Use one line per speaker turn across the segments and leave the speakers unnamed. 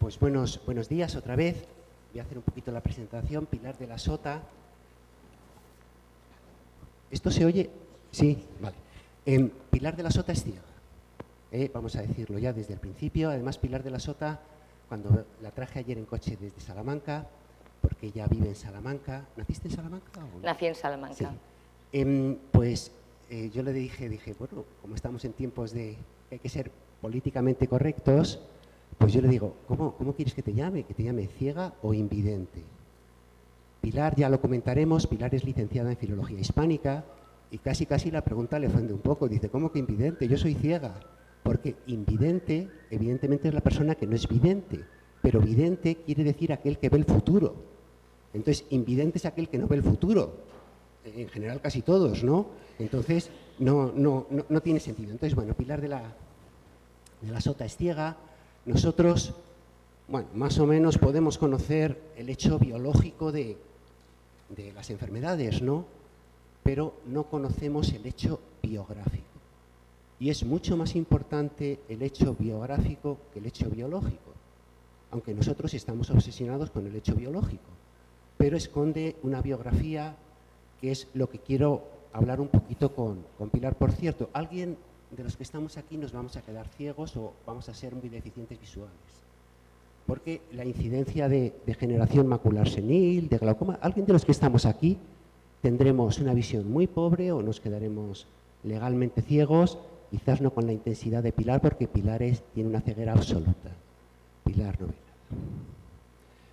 Pues buenos días otra vez. Voy a hacer un poquito la presentación. Pilar de la Sota. ¿Esto se oye? Sí, vale. Pilar de la Sota es ciega. Vamos a decirlo ya desde el principio. Además, Pilar de la Sota, cuando la traje ayer en coche desde Salamanca, porque ella vive en Salamanca. ¿Naciste en Salamanca o no?
Nací en Salamanca.
Sí. Pues yo le dije, bueno, como estamos en tiempos de que hay que ser políticamente correctos, pues yo le digo, ¿cómo quieres que te llame? ¿Que te llame ciega o invidente? Pilar, ya lo comentaremos, Pilar es licenciada en Filología Hispánica y casi la pregunta le ofende un poco. Dice, ¿cómo que invidente? Yo soy ciega. Porque invidente, evidentemente, es la persona que no es vidente, pero vidente quiere decir aquel que ve el futuro. Entonces, invidente es aquel que no ve el futuro. En general, casi todos, ¿no? Entonces, no tiene sentido. Entonces, bueno, Pilar de la Sota es ciega. Nosotros, bueno, más o menos podemos conocer el hecho biológico de las enfermedades, ¿no? Pero no conocemos el hecho biográfico. Y es mucho más importante el hecho biográfico que el hecho biológico, aunque nosotros estamos obsesionados con el hecho biológico, pero esconde una biografía que es lo que quiero hablar un poquito con Pilar. Por cierto, ¿alguien de los que estamos aquí nos vamos a quedar ciegos o vamos a ser muy deficientes visuales? Porque la incidencia de degeneración macular senil, de glaucoma, ¿alguien de los que estamos aquí tendremos una visión muy pobre o nos quedaremos legalmente ciegos? Quizás no con la intensidad de Pilar, porque Pilar tiene una ceguera absoluta. Pilar no ve nada.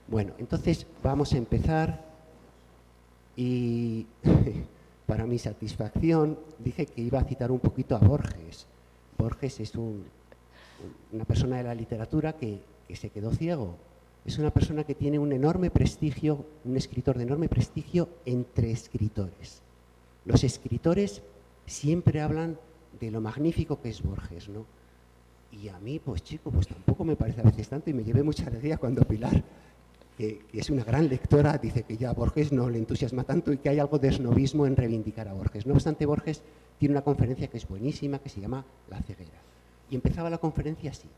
Bueno, entonces vamos a empezar y para mi satisfacción dije que iba a citar un poquito a Borges. Borges es una persona de la literatura que se quedó ciego. Es una persona que tiene un enorme prestigio, un escritor de enorme prestigio entre escritores. Los escritores siempre hablan de lo magnífico que es Borges, ¿no? Y a mí, pues chico, pues tampoco me parece a veces tanto, y me llevé mucha alegría cuando Pilar, que es una gran lectora, dice que ya a Borges no le entusiasma tanto y que hay algo de esnobismo en reivindicar a Borges. No obstante, Borges tiene una conferencia que es buenísima, que se llama La ceguera. Y empezaba la conferencia así.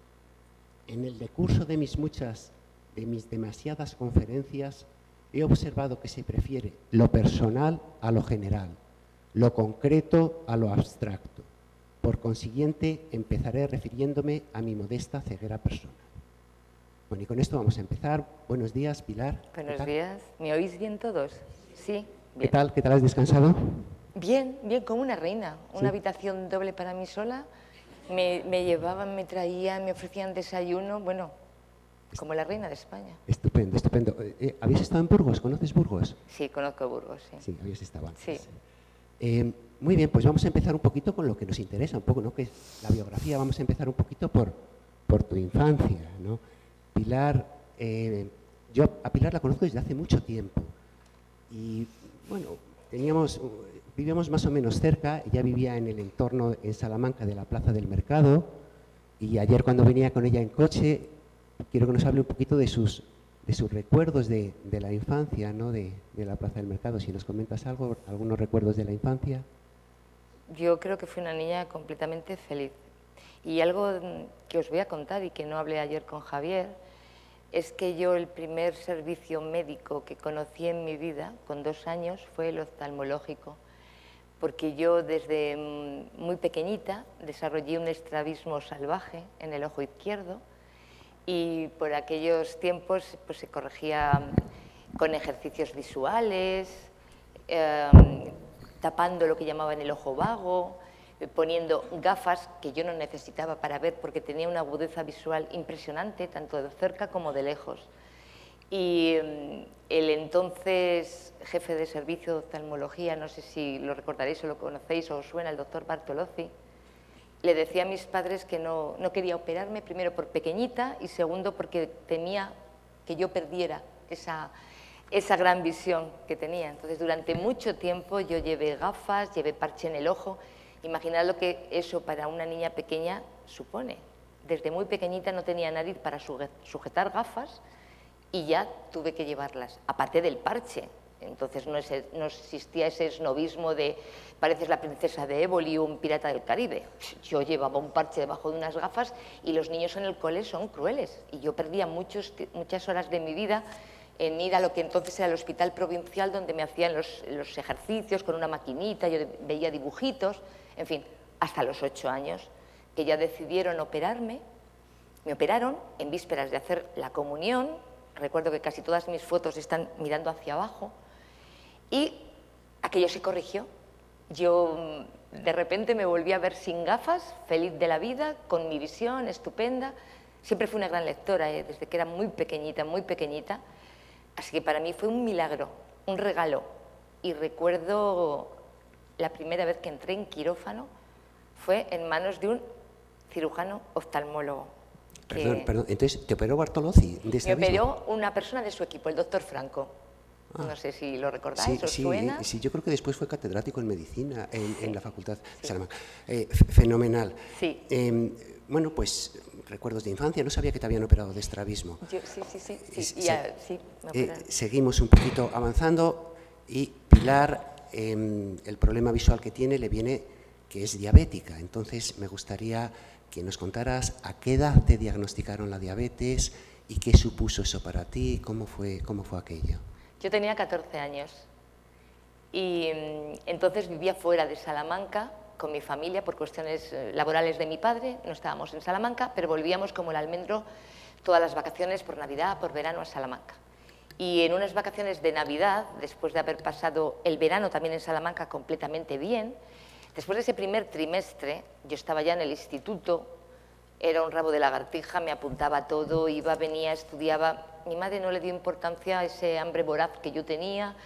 En el decurso de mis demasiadas conferencias, he observado que se prefiere lo personal a lo general, lo concreto a lo abstracto. Por consiguiente, empezaré refiriéndome a mi modesta ceguera personal. Bueno, y con esto vamos a empezar. Buenos días, Pilar.
Buenos días. ¿Me oís bien todos? Sí. Bien.
¿Qué tal has descansado?
Bien, como una reina.
¿Sí?
Una habitación doble para mí sola. Me llevaban, me traían, me ofrecían desayuno. Bueno, como la reina de España.
Estupendo, estupendo. ¿Habéis estado en Burgos? ¿Conoces Burgos?
Sí, conozco Burgos, sí.
Sí, habéis estado antes.
Sí.
Muy bien, pues vamos a empezar un poquito con lo que nos interesa, un poco, ¿no? Que es la biografía. Vamos a empezar un poquito por tu infancia, ¿no? Pilar, yo a Pilar la conozco desde hace mucho tiempo y, bueno, vivíamos más o menos cerca. Ella vivía en el entorno, en Salamanca, de la Plaza del Mercado, y ayer cuando venía con ella en coche, quiero que nos hable un poquito de sus recuerdos de la infancia, ¿no? De la Plaza del Mercado. Si nos comentas algo, algunos recuerdos de la infancia.
Yo creo que fui una niña completamente feliz. Y algo que os voy a contar y que no hablé ayer con Javier, es que yo el primer servicio médico que conocí en mi vida, con 2 años, fue el oftalmológico. Porque yo desde muy pequeñita desarrollé un estrabismo salvaje en el ojo izquierdo y por aquellos tiempos pues, se corregía con ejercicios visuales, tapando lo que llamaban el ojo vago, poniendo gafas que yo no necesitaba para ver porque tenía una agudeza visual impresionante, tanto de cerca como de lejos. Y el entonces jefe de servicio de oftalmología, no sé si lo recordaréis o lo conocéis o os suena, el doctor Bartolozzi, le decía a mis padres que no quería operarme, primero por pequeñita y segundo porque temía que yo perdiera esa gran visión que tenía. Entonces, durante mucho tiempo yo llevé gafas, llevé parche en el ojo. Imaginad lo que eso para una niña pequeña supone. Desde muy pequeñita no tenía nariz para sujetar gafas y ya tuve que llevarlas, aparte del parche. Entonces no existía ese esnobismo de pareces la princesa de Éboli o un pirata del Caribe. Yo llevaba un parche debajo de unas gafas y los niños en el cole son crueles. Y yo perdía muchas horas de mi vida en ir a lo que entonces era el hospital provincial, donde me hacían los ejercicios con una maquinita, yo veía dibujitos, en fin, hasta los 8 años, que ya decidieron operarme. Me operaron en vísperas de hacer la comunión. Recuerdo que casi todas mis fotos están mirando hacia abajo. Y aquello se corrigió. Yo de repente me volví a ver sin gafas, feliz de la vida, con mi visión estupenda. Siempre fui una gran lectora, desde que era muy pequeñita, muy pequeñita. Así que para mí fue un milagro, un regalo. Y recuerdo la primera vez que entré en quirófano fue en manos de un cirujano oftalmólogo.
Perdón, entonces, ¿te operó Bartolozzi de esta
Me
misma?
operó una persona de su equipo, el doctor Franco. No sé si lo recordáis, ¿os suena?
Sí, yo creo que después fue catedrático en medicina en la Facultad de Salamanca. Fenomenal.
Sí.
Bueno, pues recuerdos de infancia, no sabía que te habían operado de estrabismo.
Sí, me operaron.
Seguimos un poquito avanzando y Pilar, el problema visual que tiene le viene que es diabética. Entonces me gustaría que nos contaras a qué edad te diagnosticaron la diabetes y qué supuso eso para ti, cómo fue aquello.
Yo tenía 14 años y entonces vivía fuera de Salamanca con mi familia por cuestiones laborales de mi padre. No estábamos en Salamanca, pero volvíamos como el almendro todas las vacaciones por Navidad, por verano a Salamanca. Y en unas vacaciones de Navidad, después de haber pasado el verano también en Salamanca completamente bien, después de ese primer trimestre, yo estaba ya en el instituto, era un rabo de lagartija, me apuntaba a todo, iba, venía, estudiaba. Mi madre no le dio importancia a ese hambre voraz que yo tenía,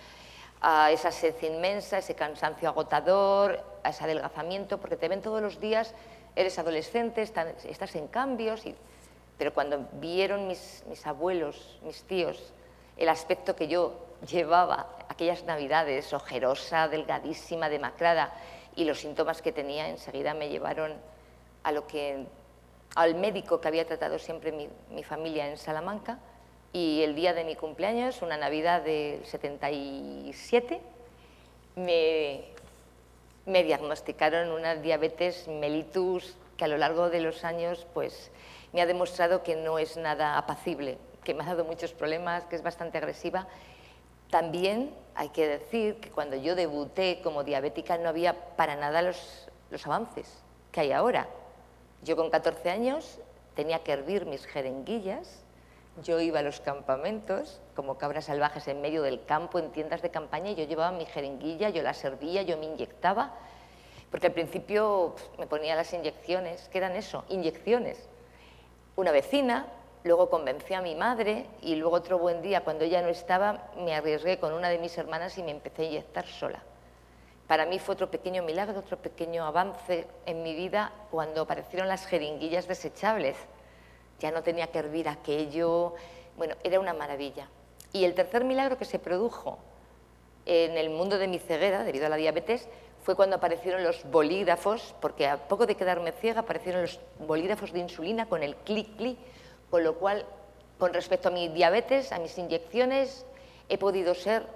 a esa sed inmensa, ese cansancio agotador, a ese adelgazamiento, porque te ven todos los días, eres adolescente, estás en cambios, pero cuando vieron mis abuelos, mis tíos, el aspecto que yo llevaba aquellas Navidades, ojerosa, delgadísima, demacrada, y los síntomas que tenía, enseguida me llevaron al médico que había tratado siempre mi familia en Salamanca, y el día de mi cumpleaños, una Navidad del 77, me diagnosticaron una diabetes mellitus que a lo largo de los años pues, me ha demostrado que no es nada apacible, que me ha dado muchos problemas, que es bastante agresiva. También hay que decir que cuando yo debuté como diabética no había para nada los avances que hay ahora. Yo con 14 años tenía que hervir mis jeringuillas, yo iba a los campamentos como cabras salvajes en medio del campo, en tiendas de campaña, y yo llevaba mi jeringuilla, yo la servía, yo me inyectaba, porque al principio me ponía las inyecciones, ¿qué eran eso? Inyecciones. Una vecina, luego convencí a mi madre y luego otro buen día, cuando ella no estaba, me arriesgué con una de mis hermanas y me empecé a inyectar sola. Para mí fue otro pequeño milagro, otro pequeño avance en mi vida cuando aparecieron las jeringuillas desechables. Ya no tenía que hervir aquello, bueno, era una maravilla. Y el tercer milagro que se produjo en el mundo de mi ceguera, debido a la diabetes, fue cuando aparecieron los bolígrafos, porque a poco de quedarme ciega aparecieron los bolígrafos de insulina con el clic-clic, con lo cual, con respecto a mi diabetes, a mis inyecciones, he podido ser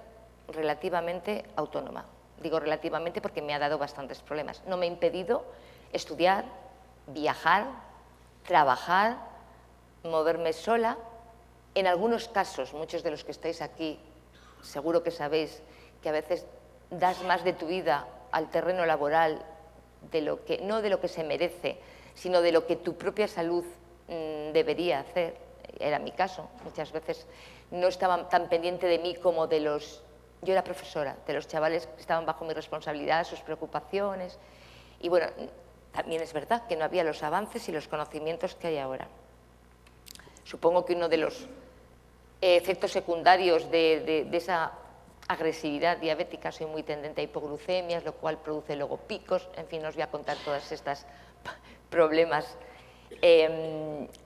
relativamente autónoma. Digo relativamente porque me ha dado bastantes problemas. No me ha impedido estudiar, viajar, trabajar, moverme sola. En algunos casos, muchos de los que estáis aquí, seguro que sabéis que a veces das más de tu vida al terreno laboral, no de lo que se merece, sino de lo que tu propia salud debería hacer. Era mi caso. Muchas veces no estaba tan pendiente de mí como de los... Yo era profesora, de los chavales que estaban bajo mi responsabilidad, sus preocupaciones. Y bueno, también es verdad que no había los avances y los conocimientos que hay ahora. Supongo que uno de los efectos secundarios de esa agresividad diabética, soy muy tendente a hipoglucemias, lo cual produce luego picos, en fin, no os voy a contar todos estos problemas.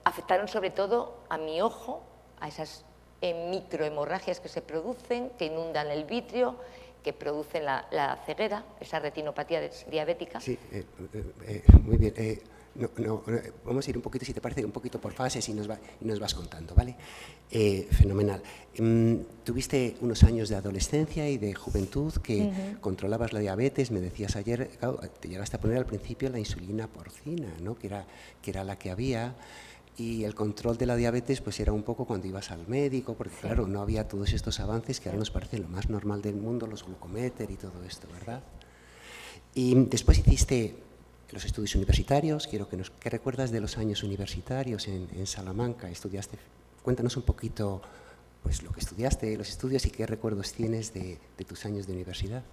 Afectaron sobre todo a mi ojo, a esas microhemorragias que se producen, que inundan el vitrio, que producen la ceguera, esa retinopatía diabética.
Sí, muy bien. vamos a ir un poquito, si te parece, un poquito por fases y nos vas contando, ¿vale? Fenomenal. Tuviste unos años de adolescencia y de juventud que controlabas la diabetes, me decías ayer, claro, te llegaste a poner al principio la insulina porcina, ¿no? que era la que había, y el control de la diabetes pues era un poco cuando ibas al médico, porque claro, no había todos estos avances que ahora nos parece lo más normal del mundo, los glucómetros y todo esto, ¿verdad? Y después hiciste los estudios universitarios. Quiero ¿qué recuerdas de los años universitarios en Salamanca? Estudiaste, cuéntanos un poquito pues, lo que estudiaste, los estudios y qué recuerdos tienes de tus años de universidad.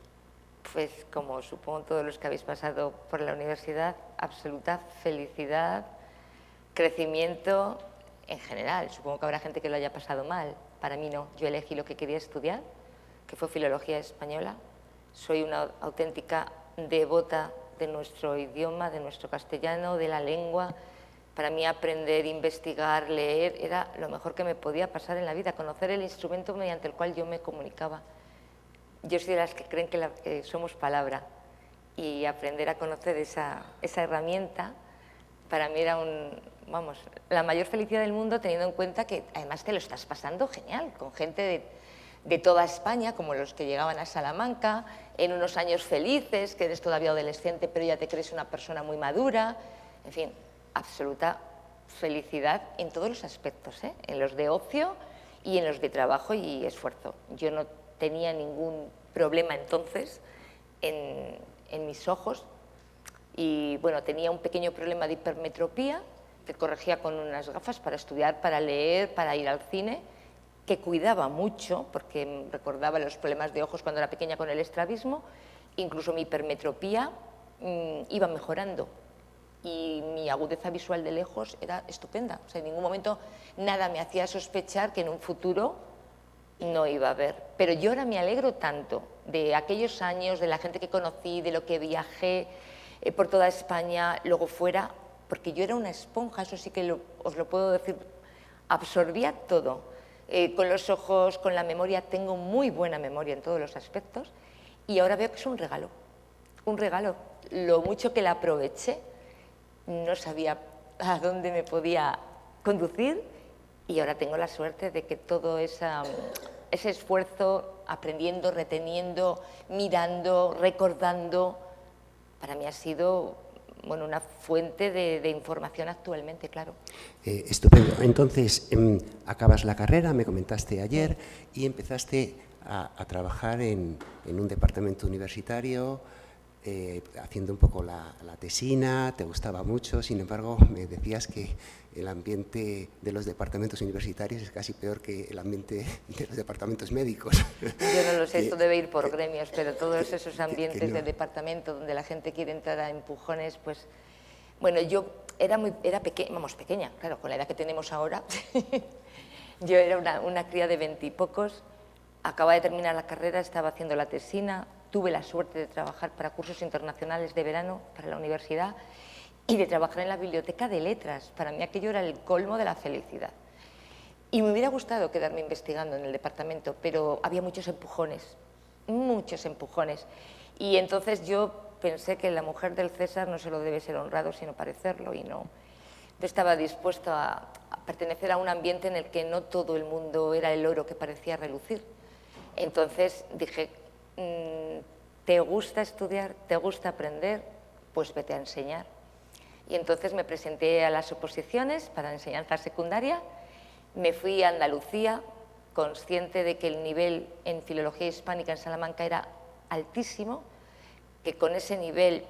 Pues como supongo todos los que habéis pasado por la universidad, absoluta felicidad, crecimiento en general. Supongo que habrá gente que lo haya pasado mal. Para mí no. Yo elegí lo que quería estudiar, que fue Filología Española. Soy una auténtica devota de nuestro idioma, de nuestro castellano, de la lengua. Para mí aprender, investigar, leer era lo mejor que me podía pasar en la vida, conocer el instrumento mediante el cual yo me comunicaba. Yo soy de las que creen que somos palabra, y aprender a conocer esa herramienta para mí era la mayor felicidad del mundo, teniendo en cuenta que además te lo estás pasando genial, con gente de toda España, como los que llegaban a Salamanca, en unos años felices, que eres todavía adolescente, pero ya te crees una persona muy madura. En fin, absoluta felicidad en todos los aspectos, ¿eh? En los de ocio y en los de trabajo y esfuerzo. Yo no tenía ningún problema entonces en mis ojos y, bueno, tenía un pequeño problema de hipermetropía que corregía con unas gafas para estudiar, para leer, para ir al cine, que cuidaba mucho, porque recordaba los problemas de ojos cuando era pequeña con el estrabismo. Incluso mi hipermetropía iba mejorando y mi agudeza visual de lejos era estupenda. O sea, en ningún momento nada me hacía sospechar que en un futuro no iba a haber. Pero yo ahora me alegro tanto de aquellos años, de la gente que conocí, de lo que viajé por toda España, luego fuera, porque yo era una esponja, eso sí que os lo puedo decir, absorbía todo. Con los ojos, con la memoria, tengo muy buena memoria en todos los aspectos y ahora veo que es un regalo, lo mucho que la aproveché, no sabía a dónde me podía conducir y ahora tengo la suerte de que todo ese esfuerzo, aprendiendo, reteniendo, mirando, recordando, para mí ha sido una fuente de información actualmente, claro.
Estupendo. Entonces, acabas la carrera, me comentaste ayer, y empezaste a trabajar en un departamento universitario, haciendo un poco la tesina, te gustaba mucho, sin embargo, me decías que el ambiente de los departamentos universitarios es casi peor que el ambiente de los departamentos médicos.
Yo no lo sé, esto debe ir por gremios, pero todos esos ambientes de departamento donde la gente quiere entrar a empujones, pues... Bueno, yo era pequeña, claro, con la edad que tenemos ahora. Yo era una cría de 20 y pocos, acababa de terminar la carrera, estaba haciendo la tesina, tuve la suerte de trabajar para cursos internacionales de verano para la universidad y de trabajar en la biblioteca de letras. Para mí aquello era el colmo de la felicidad. Y me hubiera gustado quedarme investigando en el departamento, pero había muchos empujones. Y entonces yo pensé que la mujer del César no solo debe ser honrado, sino parecerlo, y no. Yo estaba dispuesto a pertenecer a un ambiente en el que no todo el mundo era el oro que parecía relucir. Entonces dije, ¿te gusta estudiar? ¿Te gusta aprender? Pues vete a enseñar. Y entonces me presenté a las oposiciones para enseñanza secundaria, me fui a Andalucía, consciente de que el nivel en filología hispánica en Salamanca era altísimo, que con ese nivel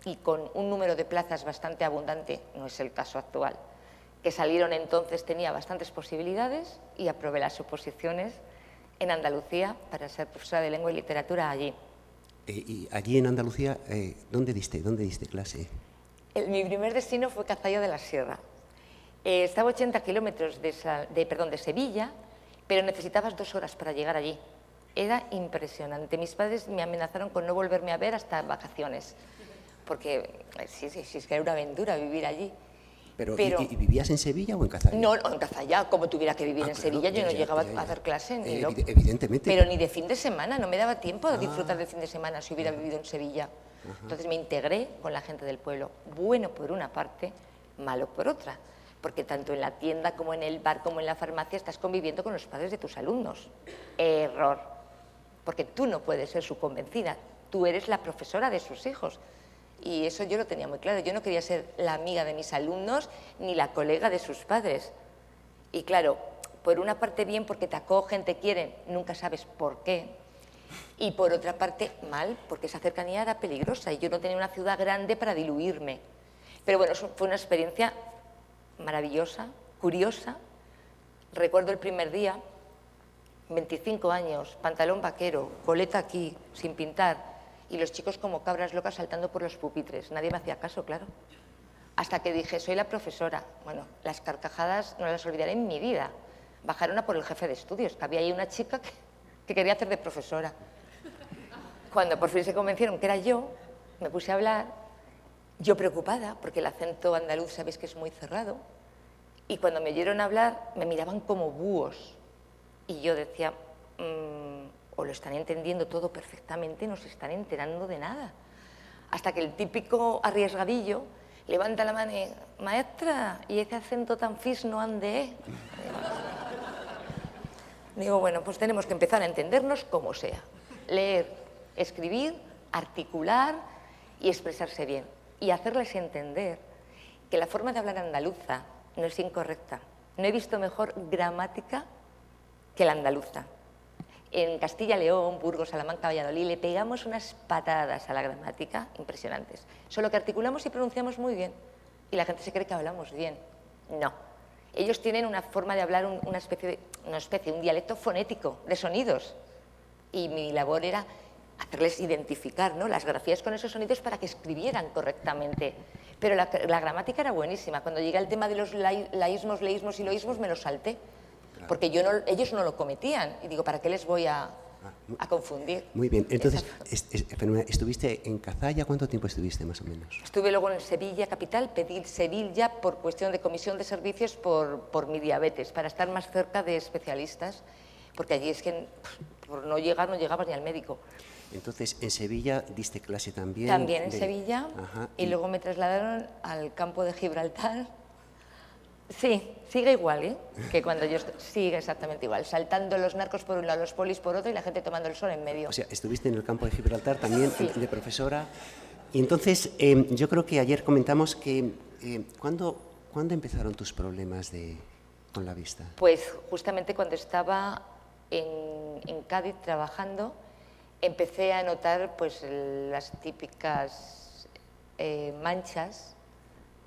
y con un número de plazas bastante abundante, no es el caso actual, que salieron entonces, tenía bastantes posibilidades y aprobé las oposiciones en Andalucía para ser profesora de lengua y literatura allí.
Y allí en Andalucía, ¿dónde diste clase?
Mi primer destino fue Cazalla de la Sierra. Estaba a 80 kilómetros de Sevilla, pero necesitabas 2 horas para llegar allí. Era impresionante. Mis padres me amenazaron con no volverme a ver hasta vacaciones, porque sí, es que era una aventura vivir allí.
Pero ¿y vivías en Sevilla o en Cazalla?
No, en Cazalla, como tuviera que vivir en
claro,
Sevilla, yo no llegaba a hacer clase ni loco.
Evidentemente.
Pero ni de fin de semana, no me daba tiempo de disfrutar del fin de semana si hubiera vivido en Sevilla. Entonces me integré con la gente del pueblo, bueno por una parte, malo por otra, porque tanto en la tienda como en el bar como en la farmacia estás conviviendo con los padres de tus alumnos. Error, porque tú no puedes ser su convencida, tú eres la profesora de sus hijos. Y eso yo lo tenía muy claro, yo no quería ser la amiga de mis alumnos ni la colega de sus padres. Y claro, por una parte bien porque te acogen, te quieren, nunca sabes por qué. Y por otra parte mal, porque esa cercanía era peligrosa y yo no tenía una ciudad grande para diluirme. Pero bueno, eso fue una experiencia maravillosa, curiosa. Recuerdo el primer día, 25 años, pantalón vaquero, coleta aquí, sin pintar, y los chicos como cabras locas saltando por los pupitres. Nadie me hacía caso, claro. Hasta que dije, soy la profesora. Bueno, las carcajadas no las olvidaré en mi vida. Bajaron a por el jefe de estudios, que había ahí una chica que quería hacer de profesora. Cuando por fin se convencieron que era yo, me puse a hablar, yo preocupada, porque el acento andaluz sabéis que es muy cerrado, y cuando me oyeron hablar me miraban como búhos. Y yo decía, o lo están entendiendo todo perfectamente, no se están enterando de nada. Hasta que el típico arriesgadillo levanta la mano y, maestra, ¿y ese acento tan fis no ande? Digo, bueno, pues tenemos que empezar a entendernos como sea. Leer, escribir, articular y expresarse bien. Y hacerles entender que la forma de hablar andaluza no es incorrecta. No he visto mejor gramática que la andaluza. En Castilla, León, Burgos, Salamanca, Valladolid le pegamos unas patadas a la gramática impresionantes. Solo que articulamos y pronunciamos muy bien. Y la gente se cree que hablamos bien. No. Ellos tienen una forma de hablar, un dialecto fonético de sonidos. Y mi labor era hacerles identificar, ¿no?, las grafías con esos sonidos para que escribieran correctamente. Pero la gramática era buenísima. Cuando llegué al tema de los laísmos, leísmos y loísmos me los salté. Porque ellos no lo cometían. Y digo, ¿para qué les voy a confundir?
Muy bien. Entonces, ¿estuviste en Cazalla? ¿Cuánto tiempo estuviste, más o menos?
Estuve luego en Sevilla, capital. Pedí Sevilla por cuestión de comisión de servicios por mi diabetes, para estar más cerca de especialistas, porque allí es que por no llegar no llegabas ni al médico.
Entonces, en Sevilla diste clase también.
También en Sevilla.
Ajá,
y luego me trasladaron al campo de Gibraltar. Sí, sigue igual, ¿eh? Que cuando yo sigue exactamente igual, saltando los narcos por un lado, los polis por otro y la gente tomando el sol en medio.
O sea, estuviste en el campo de Gibraltar también,
sí,
de profesora. Y entonces, yo creo que ayer comentamos que ¿cuándo empezaron tus problemas con la vista?
Pues justamente cuando estaba en Cádiz trabajando, empecé a notar pues las típicas manchas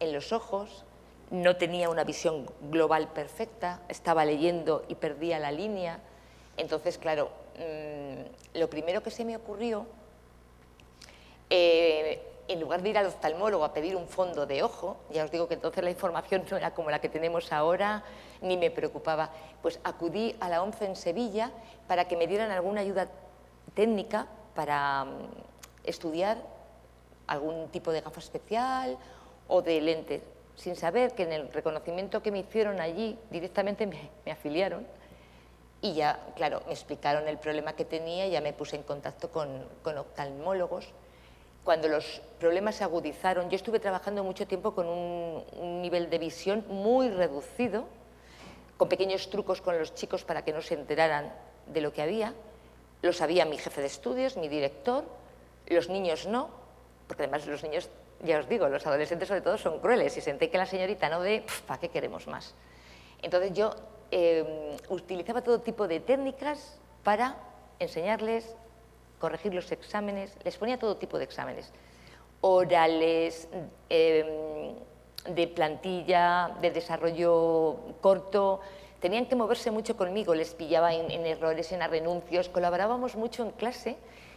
en los ojos. No tenía una visión global perfecta, estaba leyendo y perdía la línea. Entonces, claro, lo primero que se me ocurrió, en lugar de ir al oftalmólogo a pedir un fondo de ojo, ya os digo que entonces la información no era como la que tenemos ahora, ni me preocupaba, pues acudí a la ONCE en Sevilla para que me dieran alguna ayuda técnica para estudiar algún tipo de gafa especial o de lente, sin saber que en el reconocimiento que me hicieron allí directamente me afiliaron y ya, claro, me explicaron el problema que tenía y ya me puse en contacto con oftalmólogos. Cuando los problemas se agudizaron, yo estuve trabajando mucho tiempo con un nivel de visión muy reducido, con pequeños trucos con los chicos para que no se enteraran de lo que había. Lo sabía mi jefe de estudios, mi director, los niños no, porque además los niños, ya os digo, los adolescentes sobre todo son crueles y senté que la señorita no ve, ¿para qué queremos más? Entonces yo utilizaba todo tipo de técnicas para enseñarles, corregir los exámenes, les ponía todo tipo de exámenes, orales, de plantilla, de desarrollo corto. Tenían que moverse mucho conmigo, les pillaba en errores, en renuncios, colaborábamos mucho en clase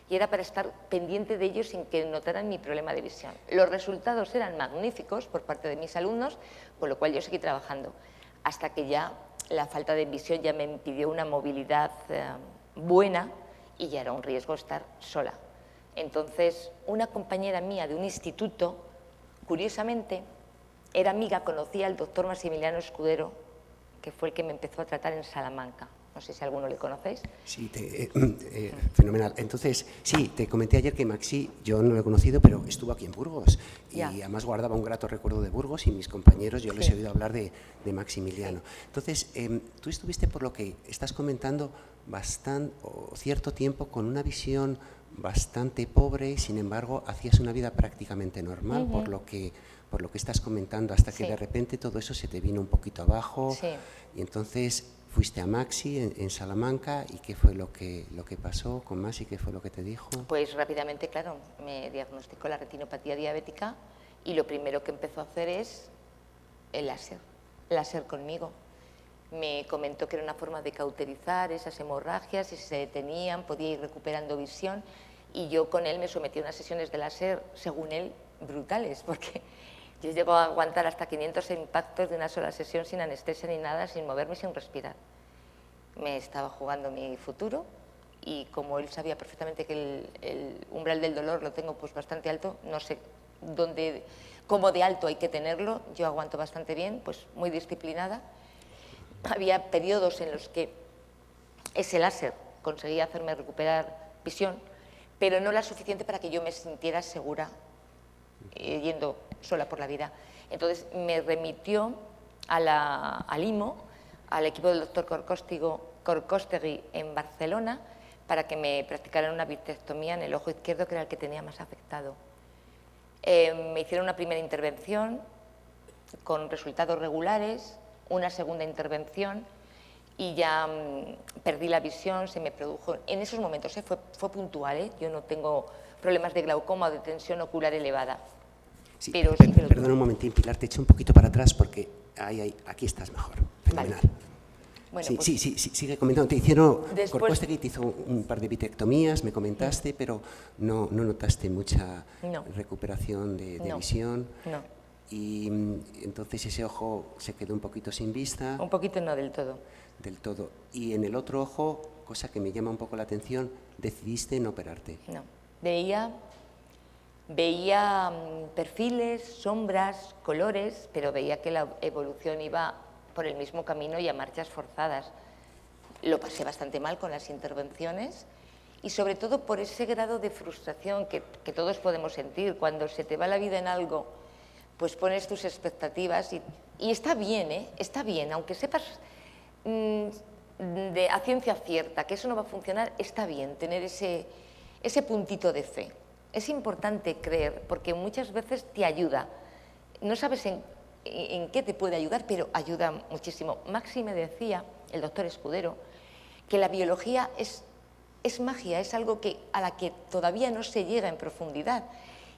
y era para estar pendiente de ellos sin que notaran mi problema de visión. Los resultados eran magníficos por parte de mis alumnos, con lo cual yo seguí trabajando, hasta que ya la falta de visión ya me impidió una movilidad buena y ya era un riesgo estar sola. Entonces, una compañera mía de un instituto, curiosamente, era amiga, conocía al doctor Maximiliano Escudero, que fue el que me empezó a tratar en Salamanca. No sé si alguno le conocéis.
Sí, fenomenal. Entonces, sí, te comenté ayer que Maxi, yo no lo he conocido, pero estuvo aquí en Burgos.
Ya.
Y además guardaba un grato recuerdo de Burgos y mis compañeros, yo les
Sí.
he oído hablar de Maximiliano.
Sí.
Entonces, tú estuviste, por lo que estás comentando, cierto tiempo con una visión bastante pobre y, sin embargo, hacías una vida prácticamente normal, por lo que estás comentando, hasta que
Sí.
de repente todo eso se te vino un poquito abajo.
Sí.
Y entonces fuiste a Maxi en Salamanca, ¿y qué fue lo que pasó con Maxi? ¿Qué fue lo que te dijo?
Pues rápidamente, claro, me diagnosticó la retinopatía diabética y lo primero que empezó a hacer es el láser conmigo. Me comentó que era una forma de cauterizar esas hemorragias y si se detenían podía ir recuperando visión, y yo con él me sometí a unas sesiones de láser, según él, brutales, porque yo llego a aguantar hasta 500 impactos de una sola sesión sin anestesia ni nada, sin moverme, sin respirar. Me estaba jugando mi futuro, y como él sabía perfectamente que el umbral del dolor lo tengo pues bastante alto, no sé cómo de alto hay que tenerlo, yo aguanto bastante bien, pues muy disciplinada. Había periodos en los que ese láser conseguía hacerme recuperar visión, pero no la suficiente para que yo me sintiera segura yendo sola por la vida. Entonces me remitió al IMO, al equipo del doctor Corcostegui en Barcelona, para que me practicaran una vitrectomía en el ojo izquierdo, que era el que tenía más afectado. Me hicieron una primera intervención con resultados regulares, una segunda intervención y ya perdí la visión, se me produjo en esos momentos, fue puntual, yo no tengo problemas de glaucoma o de tensión ocular elevada.
Sí,
pero
perdona un momentín, Pilar, te echo un poquito para atrás porque aquí estás mejor. Fenomenal.
Vale. Bueno,
Sí,
pues,
sí, sigue comentando. Te hicieron,
después-
Corcostegui te hizo un par de vitrectomías, me comentaste, pero no notaste mucha
No.
recuperación de
No.
visión.
No,
Y entonces ese ojo se quedó un poquito sin vista
un poquito no del todo.
del todo. Y en el otro ojo, cosa que me llama un poco la atención, decidiste no operarte.
No. Veía perfiles, sombras, colores, pero veía que la evolución iba por el mismo camino y a marchas forzadas. Lo pasé bastante mal con las intervenciones y sobre todo por ese grado de frustración que todos podemos sentir cuando se te va la vida en algo, pues pones tus expectativas y está bien, está bien, aunque sepas a ciencia cierta que eso no va a funcionar, está bien tener ese puntito de fe. Es importante creer, porque muchas veces te ayuda. No sabes en qué te puede ayudar, pero ayuda muchísimo. Maxi me decía, el doctor Escudero, que la biología es magia, es algo a la que todavía no se llega en profundidad,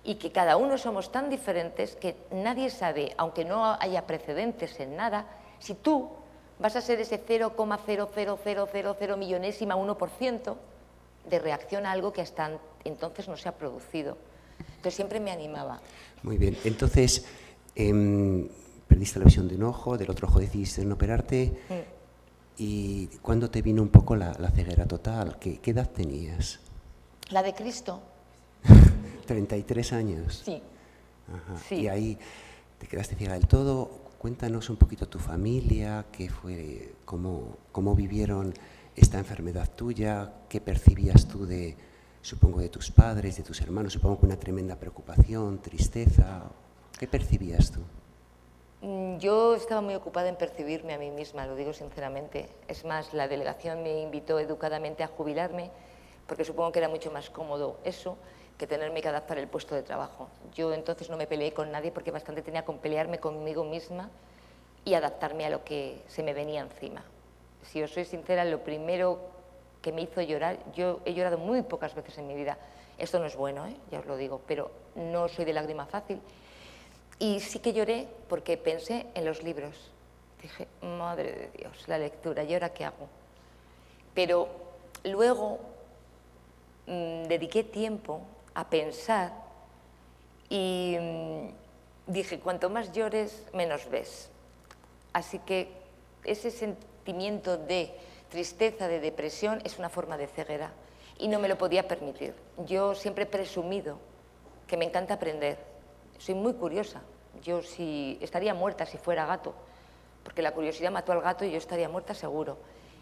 y que cada uno somos tan diferentes que nadie sabe, aunque no haya precedentes en nada, si tú vas a ser ese 0,00000 millonésima 1% de reacción a algo que hasta entonces no se ha producido. Entonces siempre me animaba.
Muy bien, entonces perdiste la visión de un ojo, del otro ojo decidiste no operarte. ¿Y cuándo te vino un poco la ceguera total? ¿Qué edad tenías?
La de Cristo.
33 años.
Sí.
Ajá.
Sí.
Y ahí te quedaste ciega del todo. Cuéntanos un poquito tu familia, cómo vivieron esta enfermedad tuya, qué percibías tú supongo, de tus padres, de tus hermanos, supongo que una tremenda preocupación, tristeza. ¿Qué percibías tú?
Yo estaba muy ocupada en percibirme a mí misma, lo digo sinceramente. Es más, la delegación me invitó educadamente a jubilarme, porque supongo que era mucho más cómodo eso que tenerme que adaptar el puesto de trabajo. Yo entonces no me peleé con nadie porque bastante tenía con pelearme conmigo misma y adaptarme a lo que se me venía encima. Si os soy sincera, lo primero que me hizo llorar, yo he llorado muy pocas veces en mi vida. Esto no es bueno, ya os lo digo, pero no soy de lágrima fácil. Y sí que lloré porque pensé en los libros. Dije, madre de Dios, la lectura, ¿y ahora qué hago? Pero luego dediqué tiempo a pensar y dije, cuanto más llores, menos ves. Así que ese sentimiento de tristeza, de depresión, es una forma de ceguera y no me lo podía permitir. Yo siempre he presumido que me encanta aprender. Soy muy curiosa. Yo estaría muerta si fuera gato, porque la curiosidad mató al gato y yo estaría muerta seguro.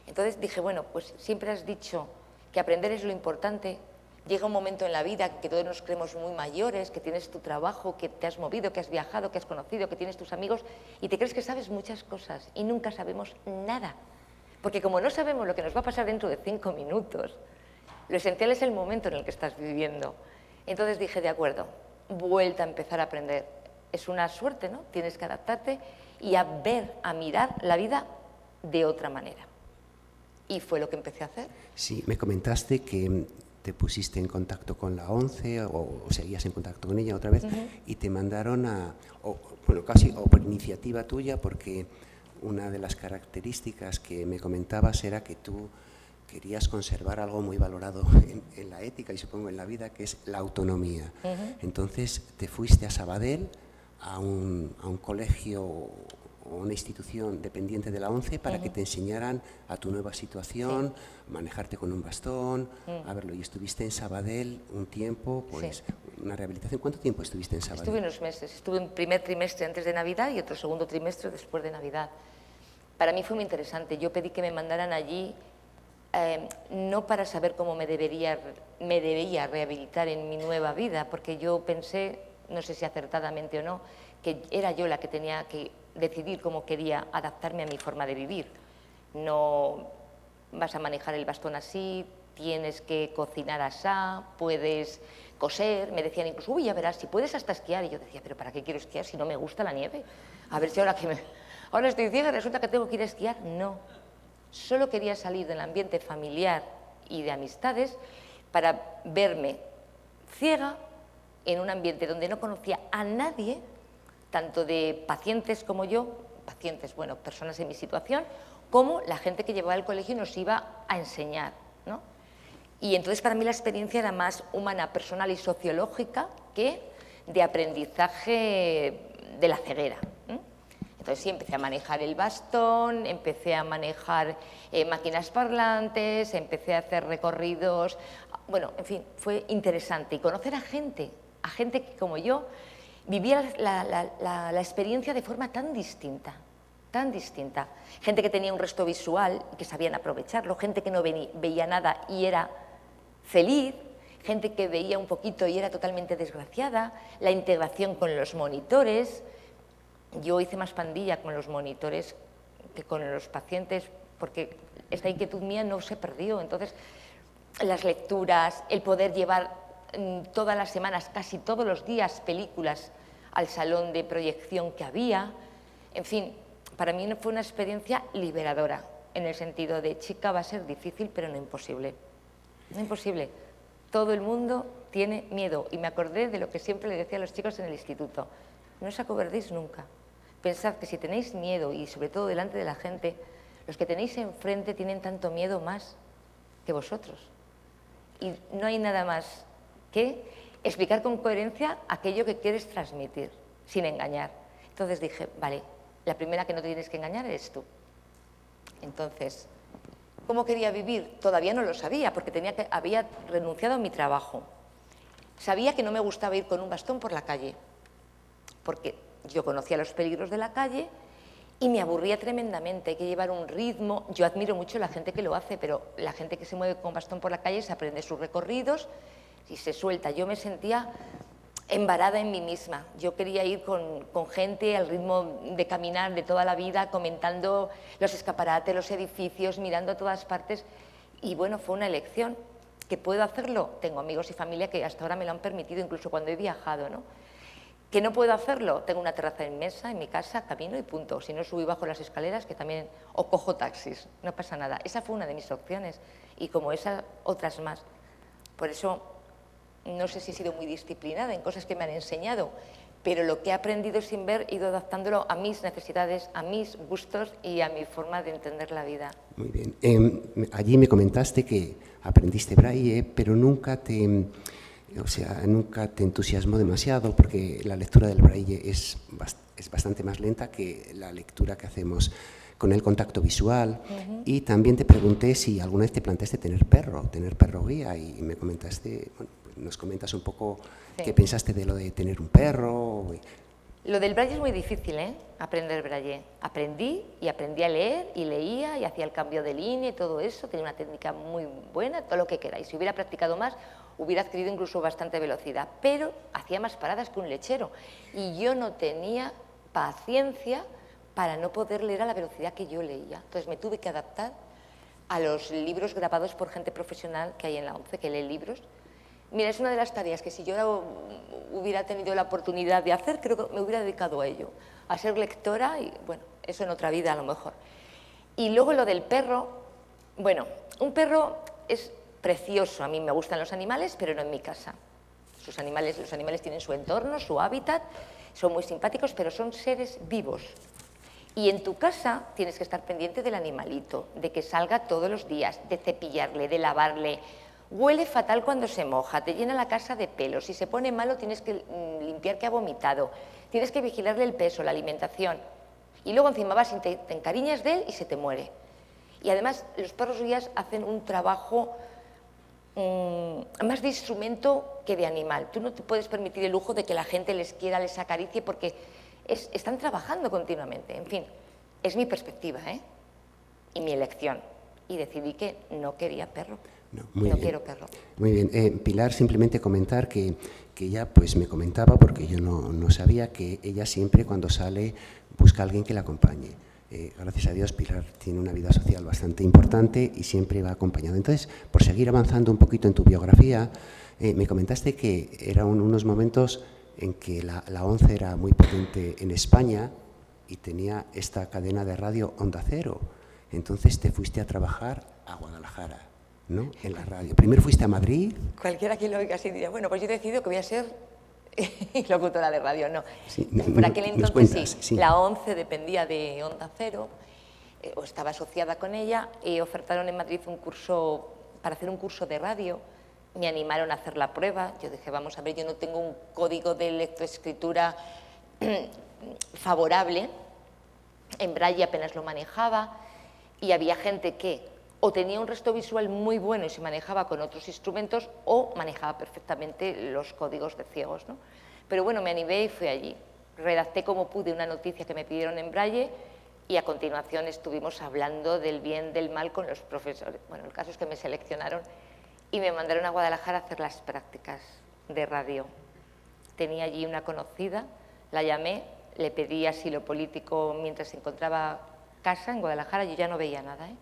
Entonces dije, bueno, pues siempre has dicho que aprender es lo importante. Llega un momento en la vida que todos nos creemos muy mayores, que tienes tu trabajo, que te has movido, que has viajado, que has conocido, que tienes tus amigos y te crees que sabes muchas cosas y nunca sabemos nada. Porque como no sabemos lo que nos va a pasar dentro de 5 minutos, lo esencial es el momento en el que estás viviendo. Entonces dije, de acuerdo, vuelta a empezar a aprender. Es una suerte, ¿no? Tienes que adaptarte y a ver, a mirar la vida de otra manera. Y fue lo que empecé a hacer.
Sí, me comentaste que te pusiste en contacto con la ONCE o seguías en contacto con ella otra vez y te mandaron casi por iniciativa tuya, porque una de las características que me comentabas era que tú querías conservar algo muy valorado en la ética y supongo en la vida, que es la autonomía. Entonces te fuiste a Sabadell, a un colegio o una institución dependiente de la ONCE para que te enseñaran a tu nueva situación, manejarte con un bastón, a verlo. Y estuviste en Sabadell un tiempo, pues una rehabilitación. ¿Cuánto tiempo estuviste en Sabadell?
Estuve unos meses. Estuve un primer trimestre antes de Navidad y otro segundo trimestre después de Navidad. Para mí fue muy interesante. Yo pedí que me mandaran allí no para saber cómo me debía rehabilitar en mi nueva vida, porque yo pensé, no sé si acertadamente o no, que era yo la que tenía que decidir cómo quería adaptarme a mi forma de vivir. No vas a manejar el bastón así, tienes que cocinar asá, puedes coser. Me decían incluso, uy, ya verás, si puedes hasta esquiar. Y yo decía, pero ¿para qué quiero esquiar si no me gusta la nieve? A ver si ahora estoy ciega y resulta que tengo que ir a esquiar. No, solo quería salir del ambiente familiar y de amistades para verme ciega en un ambiente donde no conocía a nadie, tanto de pacientes como yo, personas en mi situación, como la gente que llevaba al colegio y nos iba a enseñar, ¿no? Y entonces para mí la experiencia era más humana, personal y sociológica que de aprendizaje de la ceguera. Entonces sí, empecé a manejar el bastón, empecé a manejar máquinas parlantes, empecé a hacer recorridos. Bueno, en fin, fue interesante. Y conocer a gente que como yo vivía la experiencia de forma tan distinta. Gente que tenía un resto visual y que sabían aprovecharlo, gente que no veía nada y era feliz, gente que veía un poquito y era totalmente desgraciada, la integración con los monitores. Yo hice más pandilla con los monitores que con los pacientes, porque esta inquietud mía no se perdió. Entonces, las lecturas, el poder llevar todas las semanas, casi todos los días, películas al salón de proyección que había, en fin, para mí fue una experiencia liberadora, en el sentido de, chica, va a ser difícil, pero no imposible. No imposible. Todo el mundo tiene miedo. Y me acordé de lo que siempre le decía a los chicos en el instituto. No os acobardéis nunca. Pensad que si tenéis miedo, y sobre todo delante de la gente, los que tenéis enfrente tienen tanto miedo más que vosotros. Y no hay nada más que explicar con coherencia aquello que quieres transmitir, sin engañar. Entonces dije, vale, la primera que no te tienes que engañar eres tú. Entonces, ¿cómo quería vivir? Todavía no lo sabía, porque había renunciado a mi trabajo. Sabía que no me gustaba ir con un bastón por la calle, porque yo conocía los peligros de la calle y me aburría tremendamente. Hay que llevar un ritmo. Yo admiro mucho a la gente que lo hace, pero la gente que se mueve con bastón por la calle se aprende sus recorridos y se suelta. Yo me sentía embarada en mí misma. Yo quería ir con gente al ritmo de caminar de toda la vida, comentando los escaparates, los edificios, mirando a todas partes. Y bueno, fue una elección. ¿Que puedo hacerlo? Tengo amigos y familia que hasta ahora me lo han permitido, incluso cuando he viajado, ¿no? ¿Que no puedo hacerlo? Tengo una terraza inmensa en mi casa, camino y punto. Si no, subo y bajo las escaleras, que también, o cojo taxis, no pasa nada. Esa fue una de mis opciones y como esas, otras más. Por eso, no sé si he sido muy disciplinada en cosas que me han enseñado, pero lo que he aprendido sin ver he ido adaptándolo a mis necesidades, a mis gustos y a mi forma de entender la vida.
Muy bien. Allí me comentaste que aprendiste braille, pero nunca te entusiasmó demasiado, porque la lectura del braille es bastante más lenta que la lectura que hacemos con el contacto visual. Y también te pregunté si alguna vez te planteaste tener perro guía, y me comentaste, bueno, nos comentas un poco qué pensaste de lo de tener un perro.
Lo del braille es muy difícil, ¿eh? Aprender braille. Aprendí a leer y leía y hacía el cambio de línea y todo eso. Tenía una técnica muy buena, todo lo que queráis. Si hubiera practicado más, hubiera adquirido incluso bastante velocidad. Pero hacía más paradas que un lechero. Y yo no tenía paciencia para no poder leer a la velocidad que yo leía. Entonces me tuve que adaptar a los libros grabados por gente profesional que hay en la ONCE, que lee libros. Mira, es una de las tareas que si yo hubiera tenido la oportunidad de hacer, creo que me hubiera dedicado a ello, a ser lectora y, bueno, eso en otra vida a lo mejor. Y luego lo del perro, bueno, un perro es precioso, a mí me gustan los animales, pero no en mi casa. Los animales tienen su entorno, su hábitat, son muy simpáticos, pero son seres vivos. Y en tu casa tienes que estar pendiente del animalito, de que salga todos los días, de cepillarle, de lavarle. Huele fatal cuando se moja, te llena la casa de pelos, si se pone malo tienes que limpiar que ha vomitado, tienes que vigilarle el peso, la alimentación, y luego encima vas y te encariñas de él y se te muere. Y además los perros guías hacen un trabajo más de instrumento que de animal. Tú no te puedes permitir el lujo de que la gente les quiera, les acaricie, porque están trabajando continuamente. En fin, es mi perspectiva, ¿eh? Y mi elección. Y decidí que no quería perro. No quiero perro.
Muy bien. Pilar, simplemente comentar que ella pues me comentaba, porque yo no sabía, que ella siempre cuando sale busca a alguien que la acompañe. Gracias a Dios, Pilar tiene una vida social bastante importante y siempre va acompañada. Entonces, por seguir avanzando un poquito en tu biografía, me comentaste que eran unos momentos en que la ONCE era muy potente en España y tenía esta cadena de radio Onda Cero. Entonces te fuiste a trabajar a Guadalajara, ¿no? En la radio. Primero fuiste a Madrid.
Cualquiera que lo oiga así diría, bueno, pues yo he decidido que voy a ser locutora de radio. No,
sí,
por aquel entonces sí, la ONCE dependía de Onda Cero, o estaba asociada con ella, y ofertaron en Madrid un curso, para hacer un curso de radio. Me animaron a hacer la prueba. Yo dije, vamos a ver, yo no tengo un código de lectoescritura favorable, en braille apenas lo manejaba, y había gente que o tenía un resto visual muy bueno y se manejaba con otros instrumentos, o manejaba perfectamente los códigos de ciegos, ¿no? Pero bueno, me animé y fui allí. Redacté como pude una noticia que me pidieron en braille y a continuación estuvimos hablando del bien, del mal con los profesores. Bueno, el caso es que me seleccionaron y me mandaron a Guadalajara a hacer las prácticas de radio. Tenía allí una conocida, la llamé, le pedí asilo político mientras se encontraba casa en Guadalajara, yo ya no veía nada, ¿eh?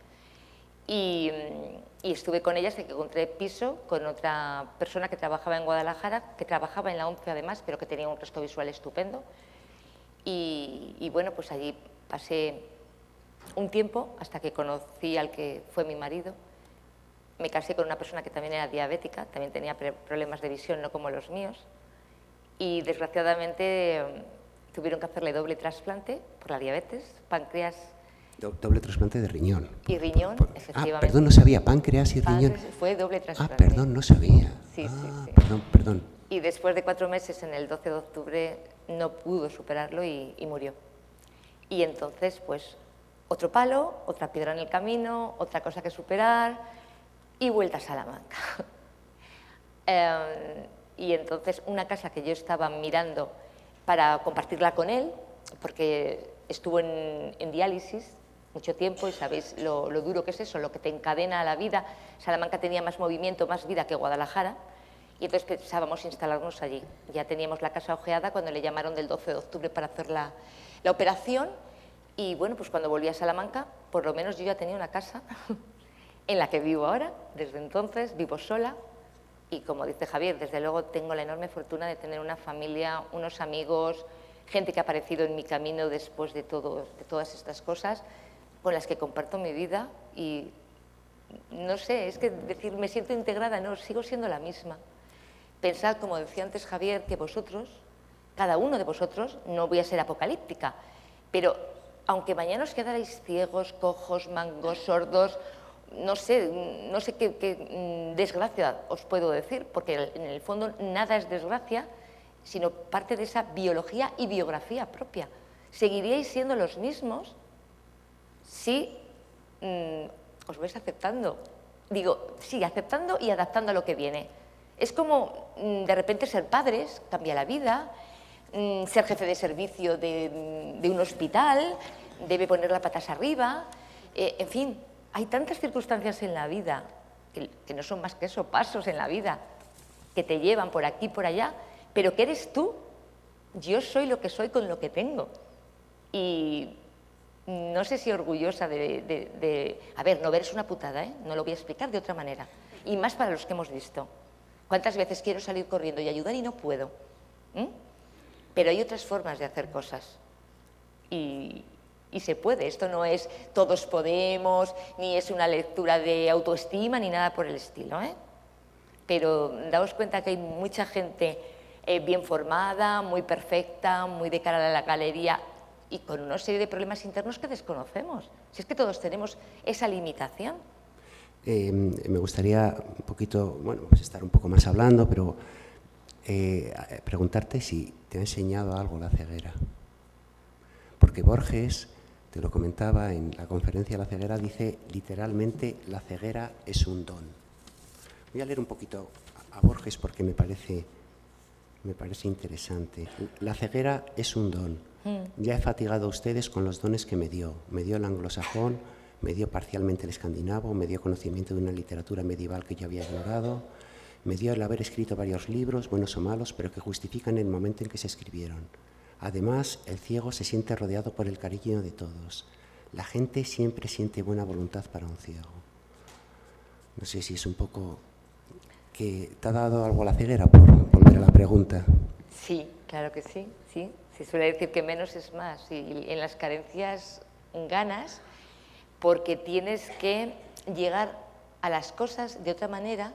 Y estuve con ella hasta que encontré piso con otra persona que trabajaba en Guadalajara, que trabajaba en la ONCE además, pero que tenía un resto visual estupendo. Y bueno, pues allí pasé un tiempo hasta que conocí al que fue mi marido. Me casé con una persona que también era diabética, también tenía problemas de visión, no como los míos. Y desgraciadamente tuvieron que hacerle doble trasplante por la diabetes, páncreas.
Doble trasplante de riñón.
Y riñón, efectivamente.
Ah, perdón, no sabía, páncreas y riñón.
Fue doble trasplante.
Ah, perdón, no sabía.
Sí, sí.
Perdón.
Y después de 4 meses, en el 12 de octubre, no pudo superarlo y murió. Y entonces, pues, otro palo, otra piedra en el camino, otra cosa que superar y vuelta a Salamanca. Y entonces, una casa que yo estaba mirando para compartirla con él, porque estuvo en diálisis mucho tiempo y sabéis lo duro que es eso, lo que te encadena a la vida. Salamanca tenía más movimiento, más vida que Guadalajara, y entonces pensábamos instalarnos allí. Ya teníamos la casa ojeada cuando le llamaron del 12 de octubre para hacer la operación, y bueno, pues cuando volví a Salamanca, por lo menos yo ya tenía una casa en la que vivo ahora. Desde entonces vivo sola y, como dice Javier, desde luego tengo la enorme fortuna de tener una familia, unos amigos, gente que ha aparecido en mi camino después de todas estas cosas, con las que comparto mi vida. Y no sé, es que decir me siento integrada, no, sigo siendo la misma. Pensad, como decía antes Javier, que vosotros, cada uno de vosotros, no voy a ser apocalíptica, pero aunque mañana os quedarais ciegos, cojos, mangos, sordos, no sé qué desgracia os puedo decir, porque en el fondo nada es desgracia, sino parte de esa biología y biografía propia. Seguiríais siendo los mismos si os vais aceptando. Digo, sí, aceptando y adaptando a lo que viene. Es como de repente ser padres, cambia la vida, ser jefe de servicio de un hospital, debe poner las patas arriba, en fin, hay tantas circunstancias en la vida que no son más que eso, pasos en la vida, que te llevan por aquí, por allá, pero que eres tú. Yo soy lo que soy con lo que tengo. Y no sé si orgullosa a ver, no ver es una putada, ¿eh? No lo voy a explicar de otra manera. Y más para los que hemos visto. ¿Cuántas veces quiero salir corriendo y ayudar y no puedo? Pero hay otras formas de hacer cosas. Y se puede. Esto no es todos podemos, ni es una lectura de autoestima, ni nada por el estilo, ¿eh? Pero daos cuenta que hay mucha gente bien formada, muy perfecta, muy de cara a la galería y con una serie de problemas internos que desconocemos. Si es que todos tenemos esa limitación.
Me gustaría un poquito, bueno, pues estar un poco más hablando, pero preguntarte si te ha enseñado algo la ceguera. Porque Borges, te lo comentaba en la conferencia de la ceguera, dice literalmente: la ceguera es un don. Voy a leer un poquito a Borges porque me parece interesante. La ceguera es un don. Ya he fatigado a ustedes con los dones que me dio. Me dio el anglosajón, me dio parcialmente el escandinavo, me dio conocimiento de una literatura medieval que yo había ignorado, me dio el haber escrito varios libros, buenos o malos, pero que justifican el momento en que se escribieron. Además, el ciego se siente rodeado por el cariño de todos. La gente siempre siente buena voluntad para un ciego. No sé si es un poco que te ha dado algo la ceguera, por volver a la pregunta.
Sí, claro que sí, sí. Se suele decir que menos es más. Y en las carencias ganas porque tienes que llegar a las cosas de otra manera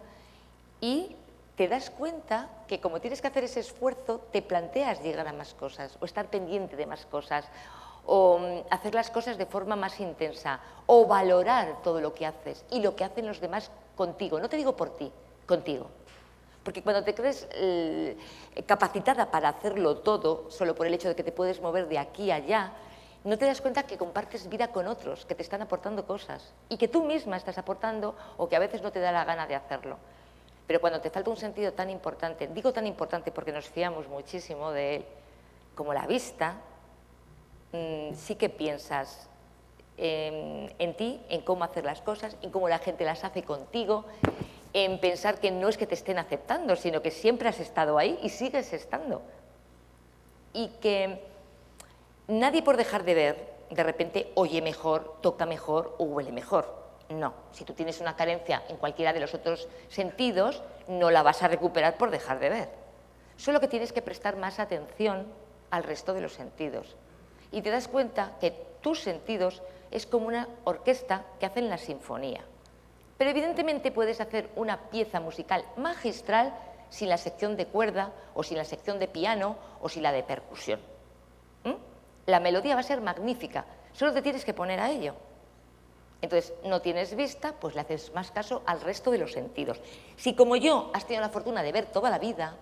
y te das cuenta que como tienes que hacer ese esfuerzo, te planteas llegar a más cosas o estar pendiente de más cosas o hacer las cosas de forma más intensa o valorar todo lo que haces y lo que hacen los demás contigo. No te digo por ti, contigo. Porque cuando te crees capacitada para hacerlo todo, solo por el hecho de que te puedes mover de aquí a allá, no te das cuenta que compartes vida con otros, que te están aportando cosas y que tú misma estás aportando o que a veces no te da la gana de hacerlo. Pero cuando te falta un sentido tan importante, digo tan importante porque nos fiamos muchísimo de él, como la vista, sí que piensas en ti, en cómo hacer las cosas, en cómo la gente las hace contigo, en pensar que no es que te estén aceptando, sino que siempre has estado ahí y sigues estando. Y que nadie por dejar de ver, de repente oye mejor, toca mejor o huele mejor. No, si tú tienes una carencia en cualquiera de los otros sentidos, no la vas a recuperar por dejar de ver. Solo que tienes que prestar más atención al resto de los sentidos. Y te das cuenta que tus sentidos es como una orquesta que hacen la sinfonía. Pero evidentemente puedes hacer una pieza musical magistral sin la sección de cuerda o sin la sección de piano o sin la de percusión. La melodía va a ser magnífica, solo te tienes que poner a ello. Entonces, no tienes vista, pues le haces más caso al resto de los sentidos. Si como yo has tenido la fortuna de ver toda la vida,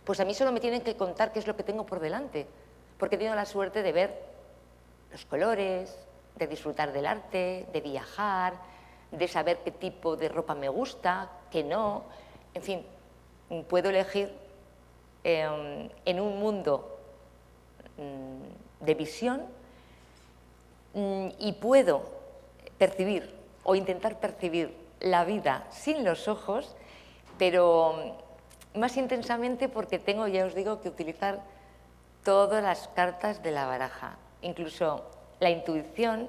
pues a mí solo me tienen que contar qué es lo que tengo por delante, porque he tenido la suerte de ver los colores, de disfrutar del arte, de viajar, de saber qué tipo de ropa me gusta, qué no. En fin, puedo elegir en un mundo de visión y puedo percibir o intentar percibir la vida sin los ojos, pero más intensamente porque tengo, ya os digo, que utilizar todas las cartas de la baraja. Incluso la intuición,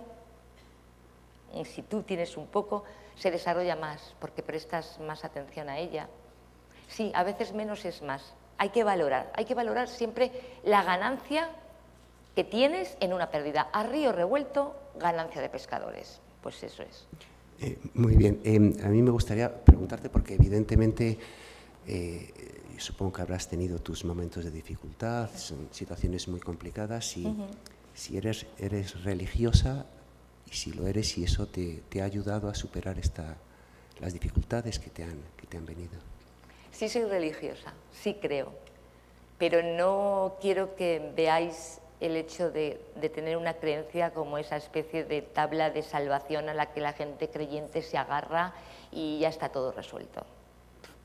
si tú tienes un poco, se desarrolla más porque prestas más atención a ella. Sí, a veces menos es más. Hay que valorar siempre la ganancia que tienes en una pérdida. A río revuelto, ganancia de pescadores. Pues eso es.
Muy bien. A mí me gustaría preguntarte, porque evidentemente supongo que habrás tenido tus momentos de dificultad, son situaciones muy complicadas, y si eres religiosa, y si lo eres, si eso te ha ayudado a superar las dificultades que te han venido.
Sí soy religiosa, sí creo, pero no quiero que veáis el hecho de tener una creencia como esa especie de tabla de salvación a la que la gente creyente se agarra y ya está todo resuelto.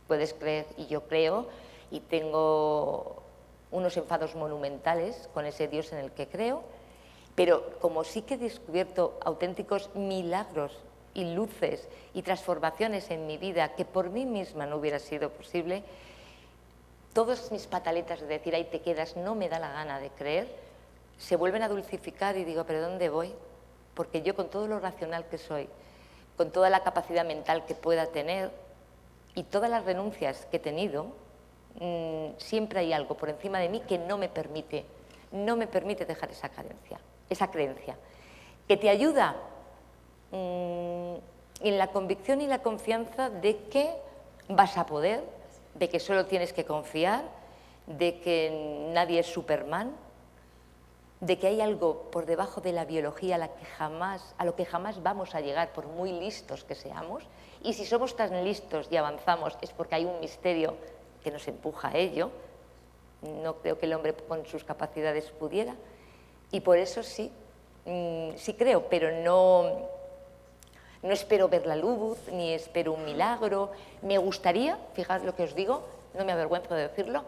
Puedes creer y yo creo y tengo unos enfados monumentales con ese Dios en el que creo, pero como sí que he descubierto auténticos milagros y luces y transformaciones en mi vida que por mí misma no hubiera sido posible, todas mis pataletas de decir, ahí te quedas, no me da la gana de creer, se vuelven a dulcificar y digo, ¿pero dónde voy? Porque yo, con todo lo racional que soy, con toda la capacidad mental que pueda tener y todas las renuncias que he tenido, siempre hay algo por encima de mí que no me permite dejar esa creencia, que te ayuda en la convicción y la confianza de que vas a poder, de que solo tienes que confiar, de que nadie es Superman, de que hay algo por debajo de la biología a lo que jamás vamos a llegar por muy listos que seamos, y si somos tan listos y avanzamos es porque hay un misterio que nos empuja a ello. No creo que el hombre con sus capacidades pudiera, y por eso sí creo, pero no espero ver la luz, ni espero un milagro. Me gustaría, fijaos lo que os digo, no me avergüenzo de decirlo,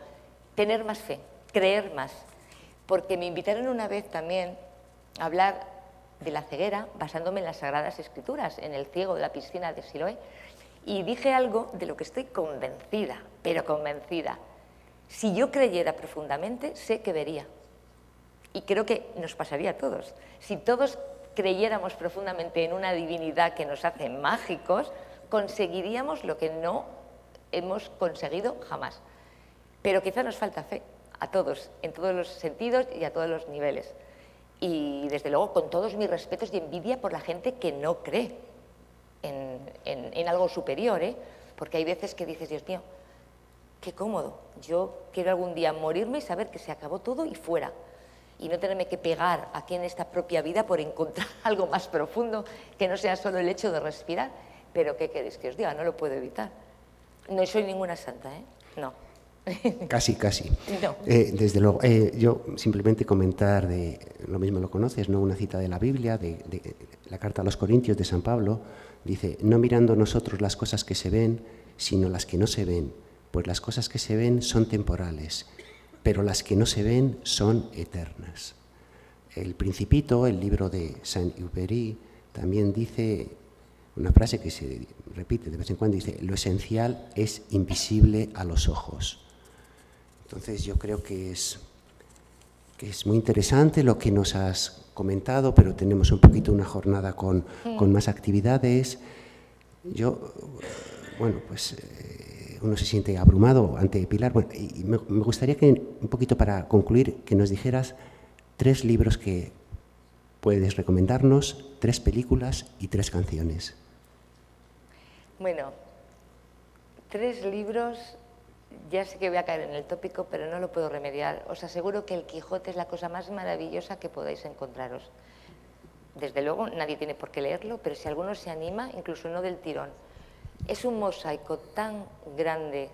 tener más fe, creer más. Porque me invitaron una vez también a hablar de la ceguera basándome en las Sagradas Escrituras, en el ciego de la piscina de Siloé, y dije algo de lo que estoy convencida, pero convencida. Si yo creyera profundamente, sé que vería. Y creo que nos pasaría a todos. Si todos creyéramos profundamente en una divinidad que nos hace mágicos, conseguiríamos lo que no hemos conseguido jamás. Pero quizá nos falta fe. A todos, en todos los sentidos y a todos los niveles. Y desde luego con todos mis respetos y envidia por la gente que no cree en algo superior, porque hay veces que dices, Dios mío, qué cómodo, yo quiero algún día morirme y saber que se acabó todo y fuera, y no tenerme que pegar aquí en esta propia vida por encontrar algo más profundo que no sea solo el hecho de respirar. Pero ¿qué queréis que os diga? No lo puedo evitar. No soy ninguna santa, no.
Casi.
No.
Desde luego, yo simplemente comentar de, lo mismo lo conoces, ¿no? Una cita de la Biblia, de la carta a los Corintios de San Pablo, dice, no mirando nosotros las cosas que se ven, sino las que no se ven, pues las cosas que se ven son temporales, pero las que no se ven son eternas. El Principito, el libro de Saint-Exupéry, también dice una frase que se repite de vez en cuando, dice, lo esencial es invisible a los ojos. Entonces yo creo que es muy interesante lo que nos has comentado, pero tenemos un poquito una jornada con más actividades. Yo, bueno, pues uno se siente abrumado ante Pilar. Bueno, y me gustaría que, un poquito para concluir, que nos dijeras 3 libros que puedes recomendarnos, 3 películas y 3 canciones.
Bueno, 3 libros. Ya sé que voy a caer en el tópico, pero no lo puedo remediar. Os aseguro que El Quijote es la cosa más maravillosa que podáis encontraros. Desde luego, nadie tiene por qué leerlo, pero si alguno se anima, incluso no del tirón. Es un mosaico tan grande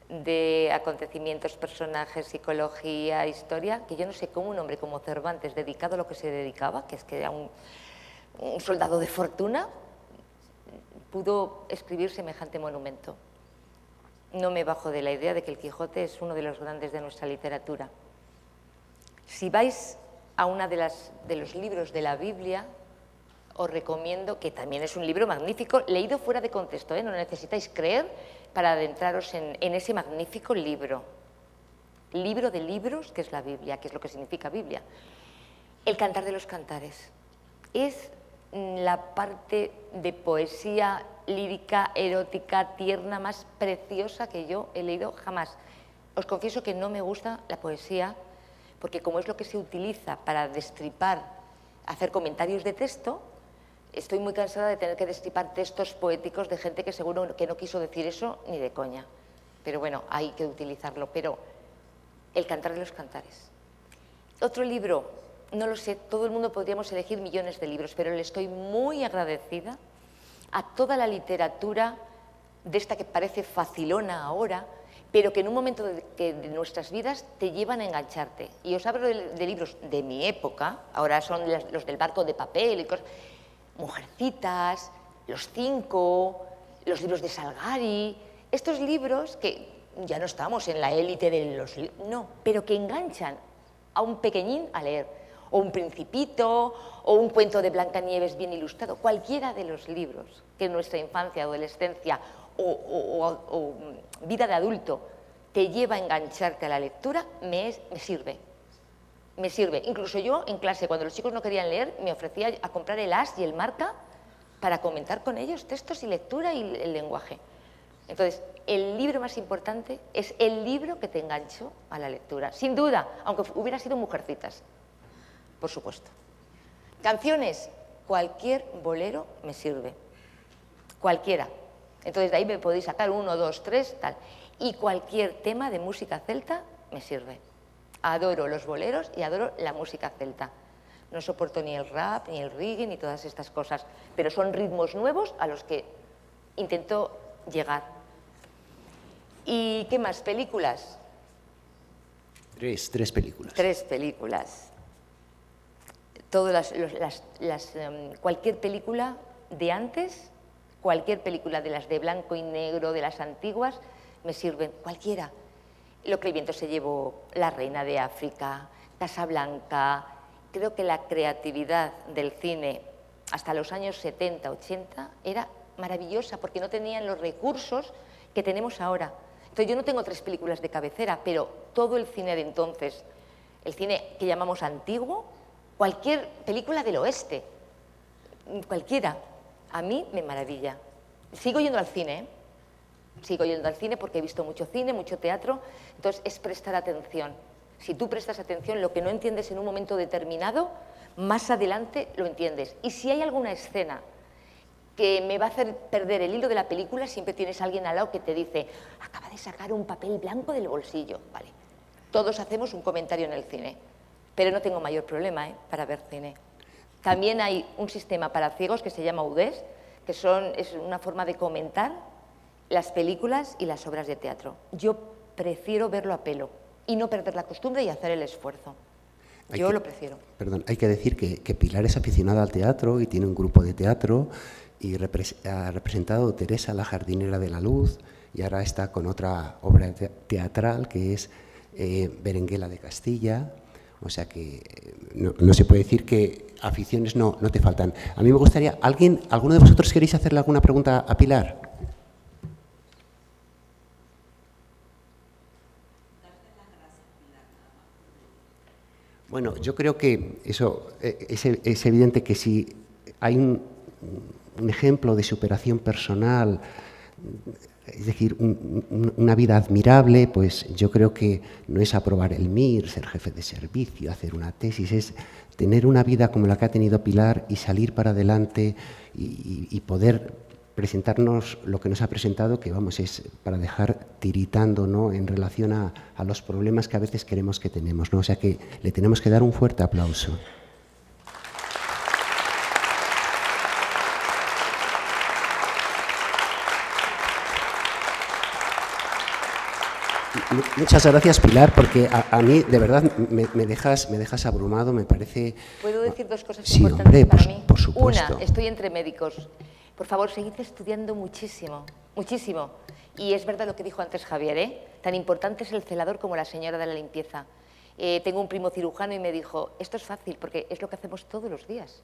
de acontecimientos, personajes, psicología, historia, que yo no sé cómo un hombre como Cervantes, dedicado a lo que se dedicaba, que es que era un soldado de fortuna, pudo escribir semejante monumento. No me bajo de la idea de que El Quijote es uno de los grandes de nuestra literatura. Si vais a uno de los libros de la Biblia, os recomiendo, que también es un libro magnífico, leído fuera de contexto, no necesitáis creer para adentraros en ese magnífico libro. Libro de libros, que es la Biblia, que es lo que significa Biblia. El Cantar de los Cantares. Es la parte de poesía lírica, erótica, tierna, más preciosa que yo he leído jamás. Os confieso que no me gusta la poesía, porque como es lo que se utiliza para destripar, hacer comentarios de texto, estoy muy cansada de tener que destripar textos poéticos de gente que seguro que no quiso decir eso ni de coña. Pero bueno, hay que utilizarlo. Pero El Cantar de los Cantares. Otro libro, no lo sé, todo el mundo podríamos elegir millones de libros, pero le estoy muy agradecida a toda la literatura de esta que parece facilona ahora, pero que en un momento de nuestras vidas te llevan a engancharte. Y os hablo de libros de mi época, ahora son los del barco de papel y cosas, Mujercitas, Los Cinco, los libros de Salgari, estos libros que ya no estamos en la élite de los libros, no, pero que enganchan a un pequeñín a leer, o un Principito, o un cuento de Blancanieves bien ilustrado, cualquiera de los libros que en nuestra infancia, adolescencia o vida de adulto te lleva a engancharte a la lectura, me sirve. Me sirve. Incluso yo en clase, cuando los chicos no querían leer, me ofrecía a comprar el As y el Marca para comentar con ellos textos y lectura y el lenguaje. Entonces, el libro más importante es el libro que te enganchó a la lectura, sin duda, aunque hubiera sido Mujercitas, por supuesto. Canciones, cualquier bolero me sirve, cualquiera. Entonces, de ahí me podéis sacar 1, 2, 3, tal. Y cualquier tema de música celta me sirve. Adoro los boleros y adoro la música celta. No soporto ni el rap, ni el reggae, ni todas estas cosas, pero son ritmos nuevos a los que intento llegar. ¿Y qué más? ¿Películas?
Tres películas.
3 películas. Todas cualquier película de antes, cualquier película de las de blanco y negro, de las antiguas, me sirven, cualquiera. Lo que el viento se llevó, La reina de África, Casablanca. Creo que la creatividad del cine hasta los años 70, 80 era maravillosa porque no tenían los recursos que tenemos ahora. Entonces yo no tengo 3 películas de cabecera, pero todo el cine de entonces, el cine que llamamos antiguo, cualquier película del oeste, cualquiera, a mí me maravilla. Sigo yendo al cine, ¿eh? Sigo yendo al cine porque he visto mucho cine, mucho teatro, entonces es prestar atención. Si tú prestas atención, lo que no entiendes en un momento determinado, más adelante lo entiendes. Y si hay alguna escena que me va a hacer perder el hilo de la película, siempre tienes a alguien al lado que te dice, acaba de sacar un papel blanco del bolsillo. Vale. Todos hacemos un comentario en el cine, pero no tengo mayor problema para ver cine. También hay un sistema para ciegos que se llama UDES, que es una forma de comentar las películas y las obras de teatro. Yo prefiero verlo a pelo y no perder la costumbre y hacer el esfuerzo. Yo lo prefiero.
Perdón, hay que decir que Pilar es aficionada al teatro y tiene un grupo de teatro y ha representado Teresa, la jardinera de la luz, y ahora está con otra obra teatral que es Berenguela de Castilla. O sea que no se puede decir que aficiones no te faltan. A mí me gustaría, ¿alguno de vosotros queréis hacerle alguna pregunta a Pilar? Bueno, yo creo que eso es evidente que si hay un ejemplo de superación personal, es decir, una vida admirable, pues yo creo que no es aprobar el MIR, ser jefe de servicio, hacer una tesis, es tener una vida como la que ha tenido Pilar y salir para adelante y poder presentarnos lo que nos ha presentado, que vamos, es para dejar tiritando, ¿no?, en relación a los problemas que a veces queremos que tenemos, ¿no? O sea que le tenemos que dar un fuerte aplauso. Muchas gracias, Pilar, porque a mí, de verdad, me dejas abrumado, me parece...
¿Puedo decir 2 cosas
sí,
importantes
hombre,
para mí?
por supuesto.
Una, estoy entre médicos. Por favor, seguid estudiando muchísimo, muchísimo. Y es verdad lo que dijo antes Javier, ¿eh? Tan importante es el celador como la señora de la limpieza. Tengo un primo cirujano y me dijo, esto es fácil porque es lo que hacemos todos los días.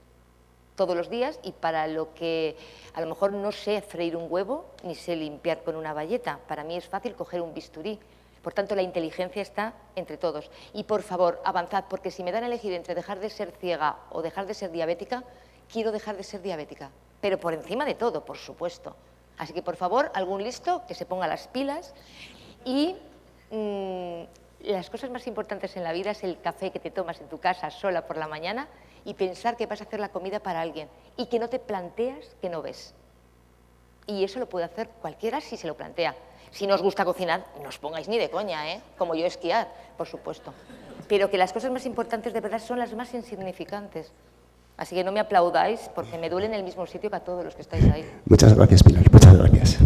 Todos los días, y para lo que a lo mejor no sé freír un huevo ni sé limpiar con una bayeta. Para mí es fácil coger un bisturí. Por tanto, la inteligencia está entre todos. Y por favor, avanzad, porque si me dan a elegir entre dejar de ser ciega o dejar de ser diabética, quiero dejar de ser diabética. Pero por encima de todo, por supuesto. Así que, por favor, algún listo que se ponga las pilas. Y las cosas más importantes en la vida es el café que te tomas en tu casa sola por la mañana y pensar que vas a hacer la comida para alguien y que no te planteas que no ves. Y eso lo puede hacer cualquiera si se lo plantea. Si no os gusta cocinar, no os pongáis ni de coña, ¿eh? Como yo esquiar, por supuesto. Pero que las cosas más importantes de verdad son las más insignificantes. Así que no me aplaudáis porque me duele en el mismo sitio que a todos los que estáis ahí.
Muchas gracias, Pilar. Muchas gracias.